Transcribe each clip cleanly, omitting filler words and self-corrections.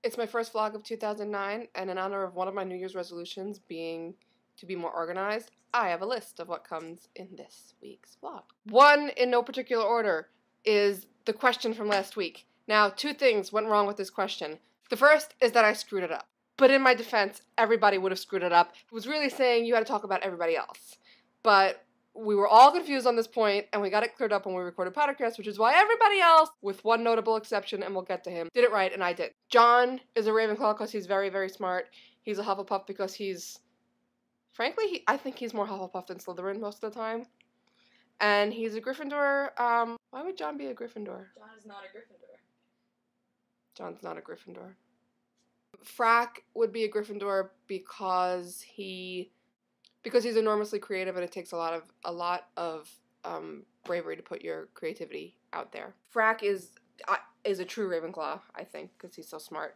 It's my first vlog of 2009, and in honor of one of my New Year's resolutions being to be more organized, I have a list of what comes in this week's vlog. One, in no particular order, is the question from last week. Now, two things went wrong with this question. The first is that I screwed it up. But in my defense, everybody would have screwed it up. It was really saying you had to talk about everybody else. But we were all confused on this point, and we got it cleared up when we recorded pottercast, which is why everybody else, with one notable exception, and we'll get to him, did it right, and I did. John is a Ravenclaw because he's very, very smart. He's a Hufflepuff because he's, frankly, I think he's more Hufflepuff than Slytherin most of the time. And he's a Gryffindor. Why would John be a Gryffindor? John is not a Gryffindor. John's not a Gryffindor. Frack would be a Gryffindor because he's enormously creative, and it takes a lot of bravery to put your creativity out there. Frack is a true Ravenclaw, I think, because he's so smart.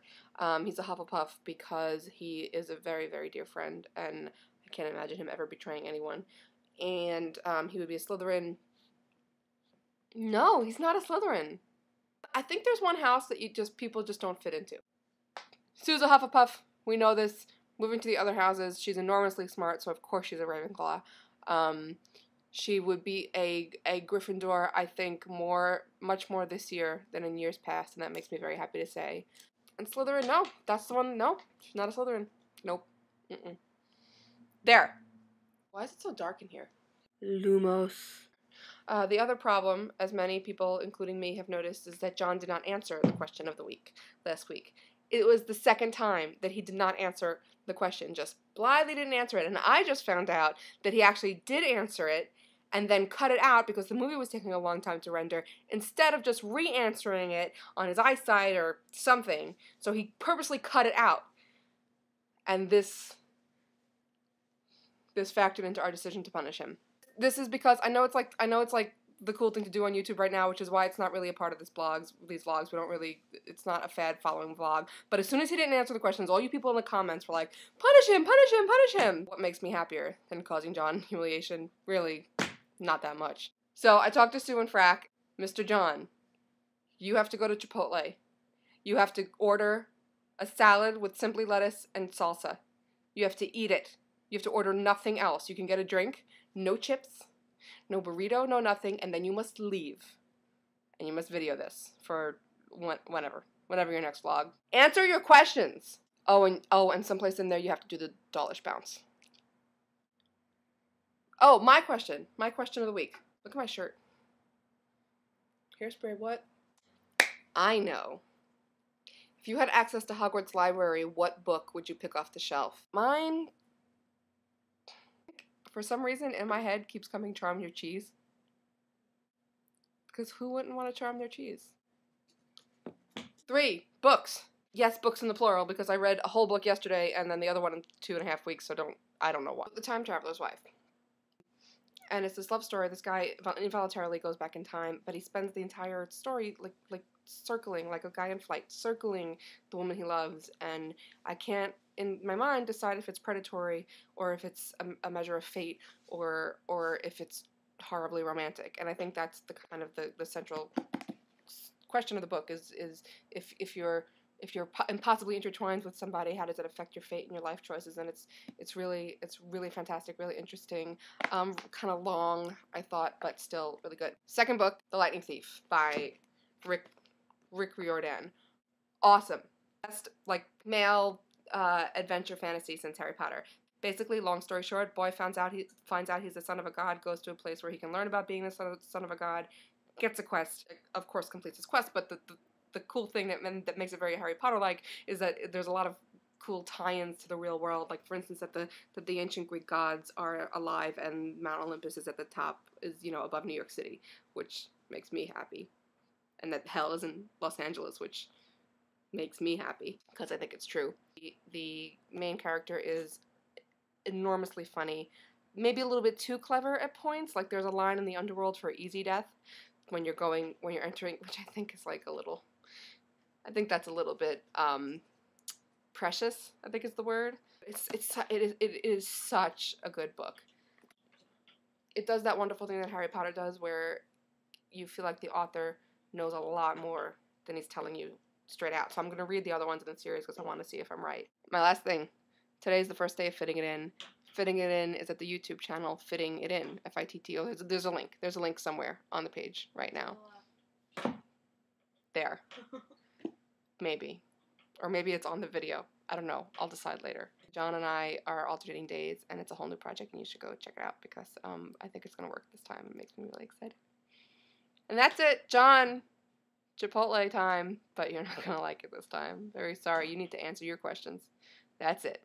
He's a Hufflepuff because he is a very, very dear friend, and I can't imagine him ever betraying anyone. And he would be a Slytherin. No, he's not a Slytherin. I think there's one house that people just don't fit into. Sue's a Hufflepuff. We know this. Moving to the other houses, she's enormously smart, so of course she's a Ravenclaw. She would be a Gryffindor, I think, much more this year than in years past, and that makes me very happy to say. And Slytherin, no. That's the one, no. She's not a Slytherin. Nope. Mm-mm. There. Why is it so dark in here? Lumos. The other problem, as many people, including me, have noticed, is that John did not answer the question of the week last week. It was the second time that he did not answer the question, just blithely didn't answer it. And I just found out that he actually did answer it and then cut it out because the movie was taking a long time to render, instead of just re-answering it on his eyesight or something. So he purposely cut it out. And this factored into our decision to punish him. This is because I know it's like the cool thing to do on YouTube right now, which is why it's not really a part of these vlogs. It's not a fad following vlog. But as soon as he didn't answer the questions, all you people in the comments were like, punish him, punish him, punish him. What makes me happier than causing John humiliation? Really, not that much. So I talked to Sue and Frack. Mr. John, you have to go to Chipotle. You have to order a salad with simply lettuce and salsa. You have to eat it. You have to order nothing else. You can get a drink, no chips, no burrito, no nothing, and then you must leave. And you must video this for whenever your next vlog. Answer your questions. Oh, and someplace in there you have to do the dollish bounce. Oh, my question of the week. Look at my shirt. Hairspray, what? I know. If you had access to Hogwarts library, what book would you pick off the shelf? Mine, for some reason, in my head, keeps coming Charm Your Cheese. Because who wouldn't want to charm their cheese? 3, books. Yes, books in the plural, because I read a whole book yesterday, and then the other one in 2.5 weeks, so I don't know what. The Time Traveler's Wife. And it's this love story. This guy involuntarily goes back in time, but he spends the entire story, like circling, like a guy in flight, circling the woman he loves, and I can't, in my mind, decide if it's predatory or if it's a measure of fate or if it's horribly romantic. And I think that's the kind of the central question of the book is if you're impossibly intertwined with somebody, how does it affect your fate and your life choices? And it's really fantastic, really interesting, kind of long, I thought, but still really good. Second book, The Lightning Thief by Rick Riordan. Awesome. Best male adventure fantasy since Harry Potter. Basically, long story short, boy finds out he's the son of a god, goes to a place where he can learn about being the son of a god, gets a quest, of course completes his quest, but the cool thing that makes it very Harry Potter-like is that there's a lot of cool tie-ins to the real world. Like, for instance, that the ancient Greek gods are alive and Mount Olympus is at the top, is, above New York City, which makes me happy. And that hell is in Los Angeles, which makes me happy, because I think it's true. The main character is enormously funny, maybe a little bit too clever at points. Like, there's a line in the underworld for easy death when you're entering, which I think is I think that's a little bit precious, I think is the word. It is such a good book. It does that wonderful thing that Harry Potter does, where you feel like the author knows a lot more than he's telling you straight out. So I'm going to read the other ones in the series because I want to see if I'm right. My last thing. Today's the first day of fitting it in. Fitting it in is at the YouTube channel, Fitting It In, F-I-T-T-O. There's a link. There's a link somewhere on the page right now. There. Maybe. Or maybe it's on the video. I don't know. I'll decide later. John and I are alternating days, and it's a whole new project, and you should go check it out because I think it's going to work this time. It makes me really excited. And that's it, John. Chipotle time, but you're not going to like it this time. Very sorry. You need to answer your questions. That's it.